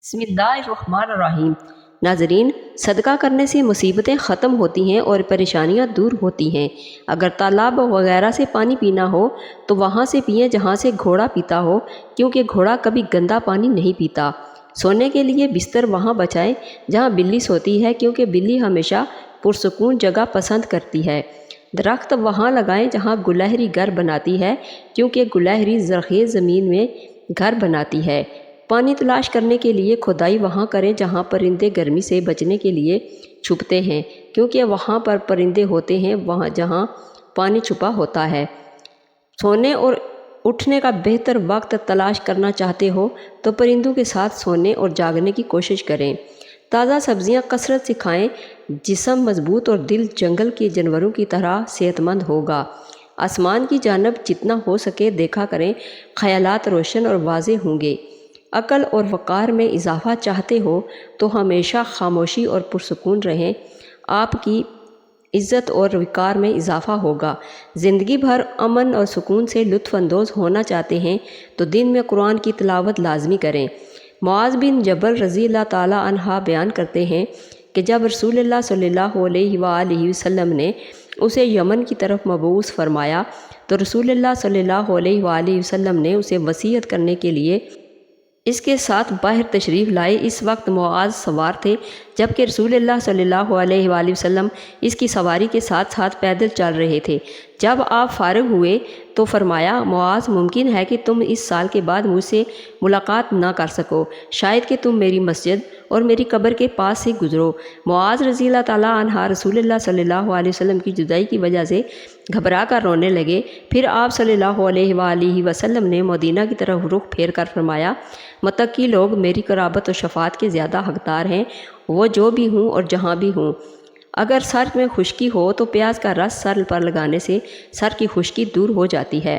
بسم اللہ الرحمن الرحیم۔ ناظرین، صدقہ کرنے سے مصیبتیں ختم ہوتی ہیں اور پریشانیاں دور ہوتی ہیں۔ اگر تالاب وغیرہ سے پانی پینا ہو تو وہاں سے پئیں جہاں سے گھوڑا پیتا ہو، کیونکہ گھوڑا کبھی گندا پانی نہیں پیتا۔ سونے کے لیے بستر وہاں بچھائیں جہاں بلی سوتی ہے، کیونکہ بلی ہمیشہ پرسکون جگہ پسند کرتی ہے۔ درخت وہاں لگائیں جہاں گلہری گھر بناتی ہے، کیونکہ گلہری زرخیز زمین میں گھر بناتی ہے۔ پانی تلاش کرنے کے لیے کھدائی وہاں کریں جہاں پرندے گرمی سے بچنے کے لیے چھپتے ہیں، کیونکہ وہاں پر پرندے ہوتے ہیں جہاں پانی چھپا ہوتا ہے۔ سونے اور اٹھنے کا بہتر وقت تلاش کرنا چاہتے ہو تو پرندوں کے ساتھ سونے اور جاگنے کی کوشش کریں۔ تازہ سبزیاں کثرت سے کھائیں، جسم مضبوط اور دل جنگل کے جانوروں کی طرح صحت مند ہوگا۔ آسمان کی جانب جتنا ہو سکے دیکھا کریں، خیالات روشن اور واضح ہوں گے۔ عقل اور وقار میں اضافہ چاہتے ہو تو ہمیشہ خاموشی اور پرسکون رہیں، آپ کی عزت اور وقار میں اضافہ ہوگا۔ زندگی بھر امن اور سکون سے لطف اندوز ہونا چاہتے ہیں تو دن میں قرآن کی تلاوت لازمی کریں۔ معاذ بن جبل رضی اللہ تعالیٰ عنہ بیان کرتے ہیں کہ جب رسول اللہ صلی اللہ علیہ وآلہ وسلم نے اسے یمن کی طرف مبعوث فرمایا تو رسول اللہ صلی اللہ علیہ وآلہ وسلم نے اسے وصیت کرنے کے لیے اس کے ساتھ باہر تشریف لائے۔ اس وقت معاذ سوار تھے، جبکہ رسول اللہ صلی اللہ علیہ وآلہ وسلم اس کی سواری کے ساتھ ساتھ پیدل چل رہے تھے۔ جب آپ فارغ ہوئے تو فرمایا، معاذ، ممکن ہے کہ تم اس سال کے بعد مجھ سے ملاقات نہ کر سکو، شاید کہ تم میری مسجد اور میری قبر کے پاس سے گزرو۔ معاذ رضی اللہ تعالیٰ عنہ رسول اللہ صلی اللہ علیہ وسلم کی جدائی کی وجہ سے گھبرا کر رونے لگے۔ پھر آپ صلی اللہ علیہ وآلہ وسلم نے مدینہ کی طرف رخ پھیر کر فرمایا، متقی لوگ میری قرابت و شفاعت کے زیادہ حقدار ہیں، وہ جو بھی ہوں اور جہاں بھی ہوں۔ اگر سر میں خشکی ہو تو پیاز کا رس سر پر لگانے سے سر کی خشکی دور ہو جاتی ہے۔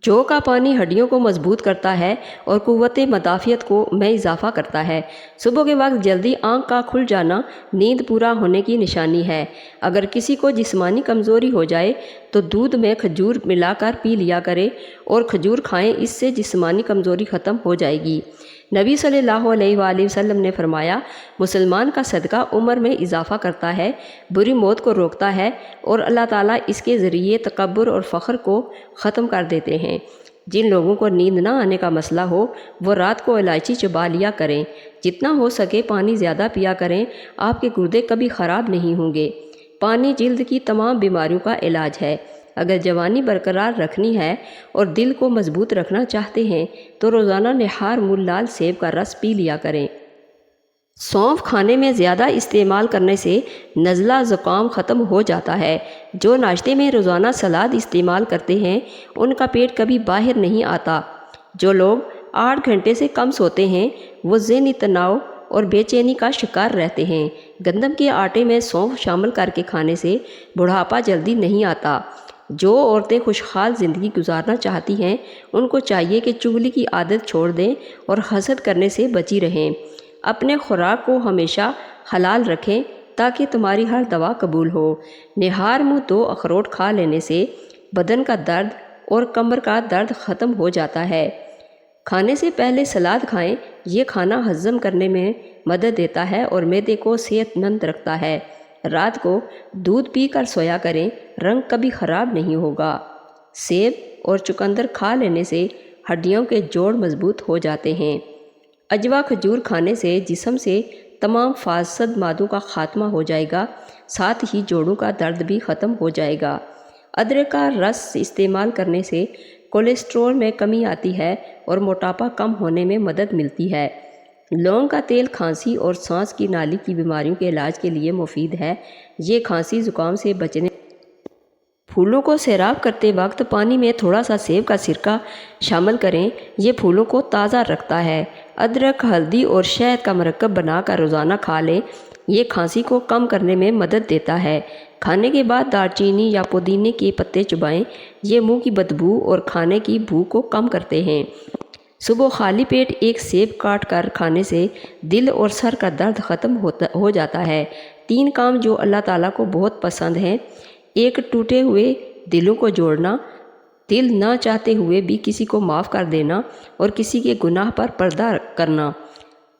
جو کا پانی ہڈیوں کو مضبوط کرتا ہے اور قوت مدافعت میں اضافہ کرتا ہے۔ صبح کے وقت جلدی آنکھ کا کھل جانا نیند پورا ہونے کی نشانی ہے۔ اگر کسی کو جسمانی کمزوری ہو جائے تو دودھ میں کھجور ملا کر پی لیا کرے اور کھجور کھائیں، اس سے جسمانی کمزوری ختم ہو جائے گی۔ نبی صلی اللہ علیہ وآلہ وسلم نے فرمایا، مسلمان کا صدقہ عمر میں اضافہ کرتا ہے، بری موت کو روکتا ہے اور اللہ تعالیٰ اس کے ذریعے تکبر اور فخر کو ختم کر دیتے ہیں۔ جن لوگوں کو نیند نہ آنے کا مسئلہ ہو وہ رات کو الائچی چبا لیا کریں۔ جتنا ہو سکے پانی زیادہ پیا کریں، آپ کے گردے کبھی خراب نہیں ہوں گے۔ پانی جلد کی تمام بیماریوں کا علاج ہے۔ اگر جوانی برقرار رکھنی ہے اور دل کو مضبوط رکھنا چاہتے ہیں تو روزانہ نہار مول لال سیب کا رس پی لیا کریں۔ سونف کھانے میں زیادہ استعمال کرنے سے نزلہ زکام ختم ہو جاتا ہے۔ جو ناشتے میں روزانہ سلاد استعمال کرتے ہیں ان کا پیٹ کبھی باہر نہیں آتا۔ جو لوگ 8 گھنٹے سے کم سوتے ہیں وہ ذہنی تناؤ اور بے چینی کا شکار رہتے ہیں۔ گندم کے آٹے میں سونف شامل کر کے کھانے سے بڑھاپا جلدی نہیں آتا۔ جو عورتیں خوشحال زندگی گزارنا چاہتی ہیں ان کو چاہیے کہ چغلی کی عادت چھوڑ دیں اور حسد کرنے سے بچی رہیں۔ اپنے خوراک کو ہمیشہ حلال رکھیں تاکہ تمہاری ہر دوا قبول ہو۔ نہار منہ 2 اخروٹ کھا لینے سے بدن کا درد اور کمر کا درد ختم ہو جاتا ہے۔ کھانے سے پہلے سلاد کھائیں، یہ کھانا ہضم کرنے میں مدد دیتا ہے اور معدے کو صحت مند رکھتا ہے۔ رات کو دودھ پی کر سویا کریں، رنگ کبھی خراب نہیں ہوگا۔ سیب اور چقندر کھا لینے سے ہڈیوں کے جوڑ مضبوط ہو جاتے ہیں۔ اجوا کھجور کھانے سے جسم سے تمام فاسد مادوں کا خاتمہ ہو جائے گا، ساتھ ہی جوڑوں کا درد بھی ختم ہو جائے گا۔ ادرک کا رس استعمال کرنے سے کولیسٹرول میں کمی آتی ہے اور موٹاپا کم ہونے میں مدد ملتی ہے۔ لونگ کا تیل کھانسی اور سانس کی نالی کی بیماریوں کے علاج کے لیے مفید ہے۔ یہ کھانسی زکام سے بچنے پھولوں کو سیراب کرتے وقت پانی میں تھوڑا سا سیب کا سرکہ شامل کریں، یہ پھولوں کو تازہ رکھتا ہے۔ ادرک، ہلدی اور شہد کا مرکب بنا کر روزانہ کھا لیں، یہ کھانسی کو کم کرنے میں مدد دیتا ہے۔ کھانے کے بعد دار چینی یا پودینے کے پتے چبائیں، یہ منہ کی بدبو اور کھانے کی بھوک کو کم کرتے ہیں۔ صبح خالی پیٹ ایک سیب کاٹ کر کھانے سے دل اور سر کا درد ختم ہو جاتا ہے۔ 3 کام جو اللہ تعالیٰ کو بہت پسند ہیں: 1 ٹوٹے ہوئے دلوں کو جوڑنا، دل نہ چاہتے ہوئے بھی کسی کو معاف کر دینا اور کسی کے گناہ پر پردہ کرنا۔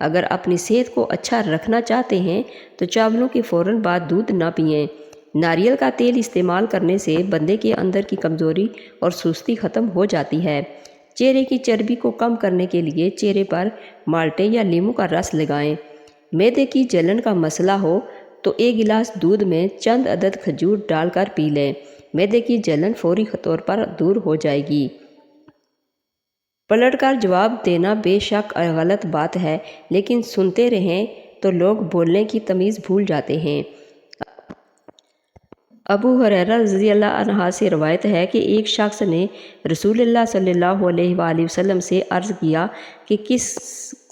اگر اپنی صحت کو اچھا رکھنا چاہتے ہیں تو چاولوں کے فوراً بعد دودھ نہ پئیں۔ ناریل کا تیل استعمال کرنے سے بندے کے اندر کی کمزوری اور سستی ختم ہو جاتی ہے۔ چہرے کی چربی کو کم کرنے کے لیے چہرے پر مالٹے یا لیموں کا رس لگائیں۔ معدے کی جلن کا مسئلہ ہو تو ایک گلاس دودھ میں چند عدد کھجور ڈال کر پی لیں۔ معدے کی جلن فوری طور پر دور ہو جائے گی۔ پلٹ کر جواب دینا بے شک غلط بات ہے، لیکن سنتے رہیں تو لوگ بولنے کی تمیز بھول جاتے ہیں۔ ابو ہریرہ رضی اللہ عنہ سے روایت ہے کہ ایک شخص نے رسول اللہ صلی اللہ علیہ وآلہ وسلم سے عرض کیا کہ کس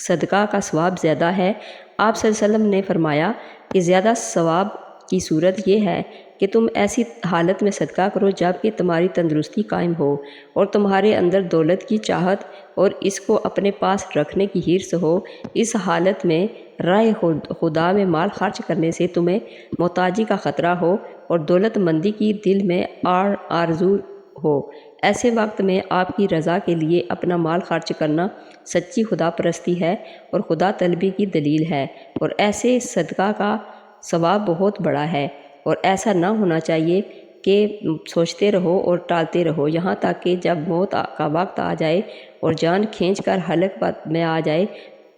صدقہ کا ثواب زیادہ ہے؟ آپ صلی اللہ علیہ وسلم نے فرمایا کہ زیادہ ثواب کی صورت یہ ہے کہ تم ایسی حالت میں صدقہ کرو جب کہ تمہاری تندرستی قائم ہو اور تمہارے اندر دولت کی چاہت اور اس کو اپنے پاس رکھنے کی حرص ہو۔ اس حالت میں راہ خدا میں مال خرچ کرنے سے تمہیں محتاجی کا خطرہ ہو اور دولت مندی کی دل میں آرزو ہو۔ ایسے وقت میں آپ کی رضا کے لیے اپنا مال خرچ کرنا سچی خدا پرستی ہے اور خدا طلبی کی دلیل ہے، اور ایسے صدقہ کا ثواب بہت بڑا ہے۔ اور ایسا نہ ہونا چاہیے کہ سوچتے رہو اور ٹالتے رہو یہاں تک کہ جب موت کا وقت آ جائے اور جان کھینچ کر حلق میں آ جائے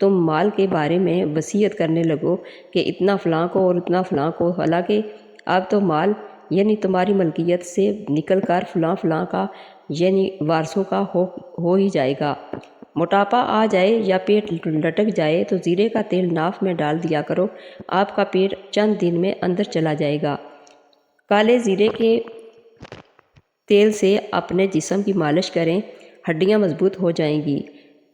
تم مال کے بارے میں وصیت کرنے لگو کہ اتنا فلاں کو اور اتنا فلاں کو، حالانکہ اب تو مال یعنی تمہاری ملکیت سے نکل کر فلاں فلاں کا یعنی وارثوں کا ہو ہی جائے گا۔ موٹاپا آ جائے یا پیٹ لٹک جائے تو زیرے کا تیل ناف میں ڈال دیا کرو، آپ کا پیٹ چند دن میں اندر چلا جائے گا۔ کالے زیرے کے تیل سے اپنے جسم کی مالش کریں، ہڈیاں مضبوط ہو جائیں گی۔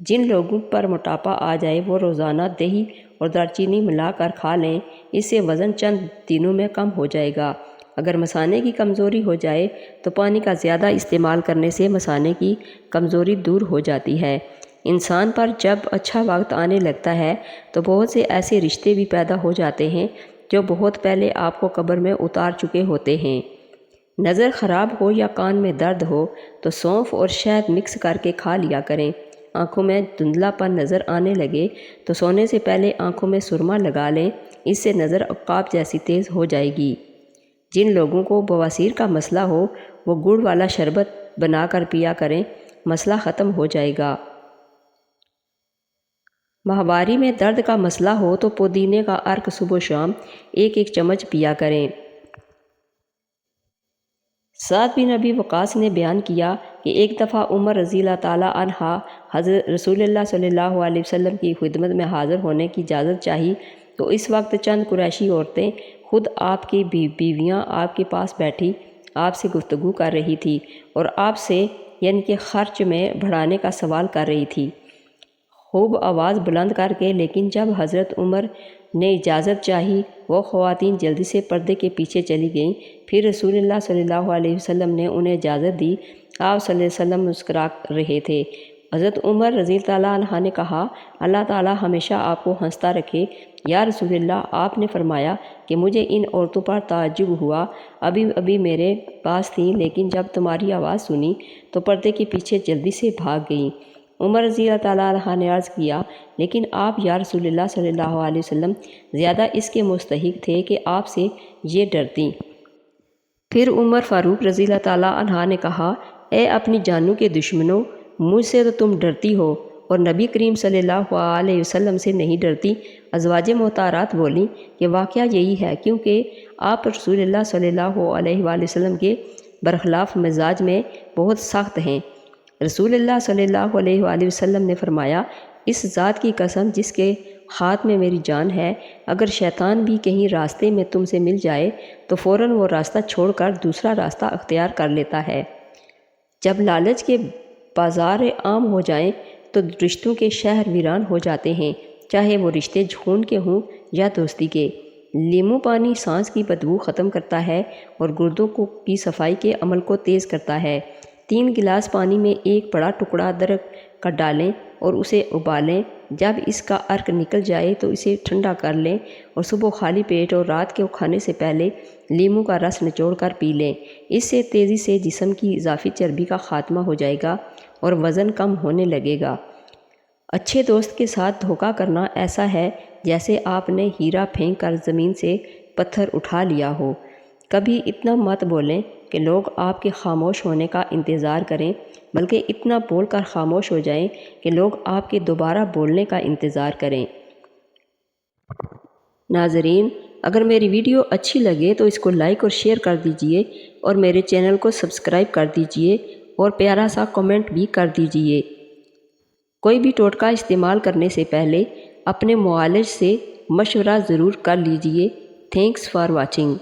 جن لوگوں پر موٹاپا آ جائے وہ روزانہ دہی اور دار چینی ملا کر کھا لیں، اس سے وزن چند دنوں میں کم ہو جائے گا۔ اگر مثانے کی کمزوری ہو جائے تو پانی کا زیادہ استعمال کرنے سے مثانے کی کمزوری دور ہو جاتی ہے۔ انسان پر جب اچھا وقت آنے لگتا ہے تو بہت سے ایسے رشتے بھی پیدا ہو جاتے ہیں جو بہت پہلے آپ کو قبر میں اتار چکے ہوتے ہیں۔ نظر خراب ہو یا کان میں درد ہو تو سونف اور شہد مکس کر کے کھا لیا کریں۔ آنکھوں میں دھندلا پن نظر آنے لگے تو سونے سے پہلے آنکھوں میں سرما لگا لیں، اس سے نظر عقاب جیسی تیز ہو جائے گی۔ جن لوگوں کو بواسیر کا مسئلہ ہو وہ گڑ والا شربت بنا کر پیا کریں، مسئلہ ختم ہو جائے گا۔ ماہواری میں درد کا مسئلہ ہو تو پودینے کا عرق صبح و شام ایک ایک چمچ پیا کریں۔ سعد بن ابی وقاص نے بیان کیا کہ ایک دفعہ عمر رضی اللہ تعالیٰ عنہ حضرت رسول اللہ صلی اللہ علیہ وسلم کی خدمت میں حاضر ہونے کی اجازت چاہی تو اس وقت چند قریشی عورتیں خود آپ کی بیویاں آپ کے پاس بیٹھی آپ سے گفتگو کر رہی تھی اور آپ سے یعنی کہ خرچ میں بڑھانے کا سوال کر رہی تھی خوب آواز بلند کر کے، لیکن جب حضرت عمر نے اجازت چاہی وہ خواتین جلدی سے پردے کے پیچھے چلی گئیں۔ پھر رسول اللہ صلی اللہ علیہ وسلم نے انہیں اجازت دی۔ آپ صلی اللہ علیہ وسلم مسکرا رہے تھے۔ حضرت عمر رضی اللہ عنہ نے کہا، اللہ تعالیٰ ہمیشہ آپ کو ہنستا رکھے۔ یا رسول اللہ، آپ نے فرمایا کہ مجھے ان عورتوں پر تعجب ہوا، ابھی میرے پاس تھیں لیکن جب تمہاری آواز سنی تو پردے کے پیچھے جلدی سے بھاگ گئیں۔ عمر رضی اللہ تعالیٰ عنہ نے عرض کیا، لیکن آپ یا رسول اللہ صلی اللہ علیہ وسلم زیادہ اس کے مستحق تھے کہ آپ سے یہ ڈرتیں۔ پھر عمر فاروق رضی اللہ تعالیٰ عنہ نے کہا، اے اپنی جانوں کے دشمنوں، مجھ سے تو تم ڈرتی ہو اور نبی کریم صلی اللہ علیہ وسلم سے نہیں ڈرتی۔ ازواج محترمات بولیں کہ واقعہ یہی ہے، کیونکہ آپ رسول اللہ صلی اللہ علیہ وآلہ وسلم کے برخلاف مزاج میں بہت سخت ہیں۔ رسول اللہ صلی اللہ علیہ وآلہ وسلم نے فرمایا، اس ذات کی قسم جس کے ہاتھ میں میری جان ہے، اگر شیطان بھی کہیں راستے میں تم سے مل جائے تو فوراً وہ راستہ چھوڑ کر دوسرا راستہ اختیار کر لیتا ہے۔ جب لالچ کے بازار عام ہو جائیں تو رشتوں کے شہر ویران ہو جاتے ہیں، چاہے وہ رشتے خون کے ہوں یا دوستی کے۔ لیموں پانی سانس کی بدبو ختم کرتا ہے اور گردوں کی صفائی کے عمل کو تیز کرتا ہے۔ 3 گلاس پانی میں ایک بڑا ٹکڑا ادرک کا ڈالیں اور اسے ابالیں۔ جب اس کا عرق نکل جائے تو اسے ٹھنڈا کر لیں اور صبح خالی پیٹ اور رات کے کھانے سے پہلے لیموں کا رس نچوڑ کر پی لیں۔ اس سے تیزی سے جسم کی اضافی چربی کا خاتمہ ہو جائے گا اور وزن کم ہونے لگے گا۔ اچھے دوست کے ساتھ دھوکہ کرنا ایسا ہے جیسے آپ نے ہیرا پھینک کر زمین سے پتھر اٹھا لیا ہو۔ کبھی اتنا مت بولیں کہ لوگ آپ کے خاموش ہونے کا انتظار کریں، بلکہ اتنا بول کر خاموش ہو جائیں کہ لوگ آپ کے دوبارہ بولنے کا انتظار کریں۔ ناظرین، اگر میری ویڈیو اچھی لگے تو اس کو لائک اور شیئر کر دیجئے اور میرے چینل کو سبسکرائب کر دیجئے اور پیارا سا کمنٹ بھی کر دیجئے۔ کوئی بھی ٹوٹکا استعمال کرنے سے پہلے اپنے معالج سے مشورہ ضرور کر لیجئے۔ Thanks for watching.